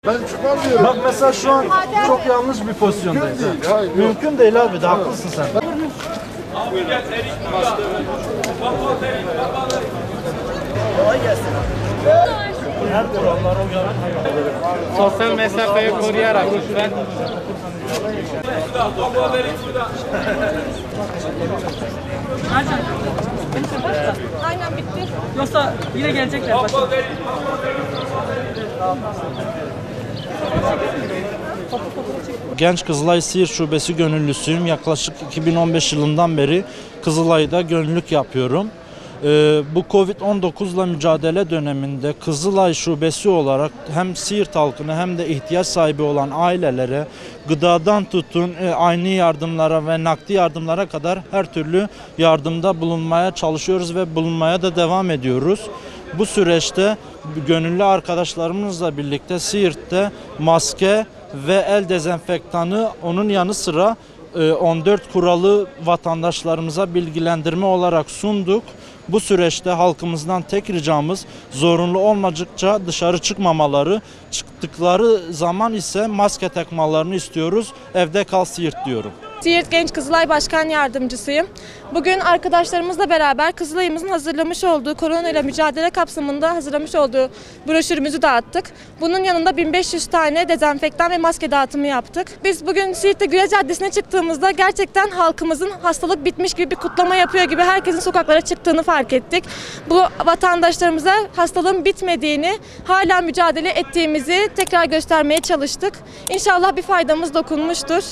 Ben çıkmam diyorum. Bak mesela şu an çok yanlış bir pozisyondayız. Mümkün değil, hayır, yok. Mümkün değil abi de haklısın sen. Sosyal mesafeyi koruyarak lütfen. Aynen bitti. Yoksa yine gelecekler. Genç Kızılay Siirt Şubesi gönüllüsüyüm. Yaklaşık 2015 yılından beri Kızılay'da gönüllülük yapıyorum. Bu Covid-19 ile mücadele döneminde Kızılay Şubesi olarak hem Siirt halkına hem de ihtiyaç sahibi olan ailelere gıdadan tutun aynı yardımlara ve nakdi yardımlara kadar her türlü yardımda bulunmaya çalışıyoruz ve bulunmaya da devam ediyoruz. Bu süreçte gönüllü arkadaşlarımızla birlikte Siirt'te maske ve el dezenfektanı, onun yanı sıra 14 kuralı vatandaşlarımıza bilgilendirme olarak sunduk. Bu süreçte halkımızdan tek ricamız zorunlu olmadıkça dışarı çıkmamaları, çıktıkları zaman ise maske takmalarını istiyoruz. Evde kal Siirt diyorum. Siirt Genç Kızılay Başkan Yardımcısıyım. Bugün arkadaşlarımızla beraber Kızılay'ımızın hazırlamış olduğu korona ile mücadele kapsamında hazırlamış olduğu broşürümüzü dağıttık. Bunun yanında 1500 tane dezenfektan ve maske dağıtımı yaptık. Biz bugün Siirt'te Güle Caddesi'ne çıktığımızda gerçekten halkımızın hastalık bitmiş gibi bir kutlama yapıyor gibi herkesin sokaklara çıktığını fark ettik. Bu vatandaşlarımıza hastalığın bitmediğini, hala mücadele ettiğimizi tekrar göstermeye çalıştık. İnşallah bir faydamız dokunmuştur.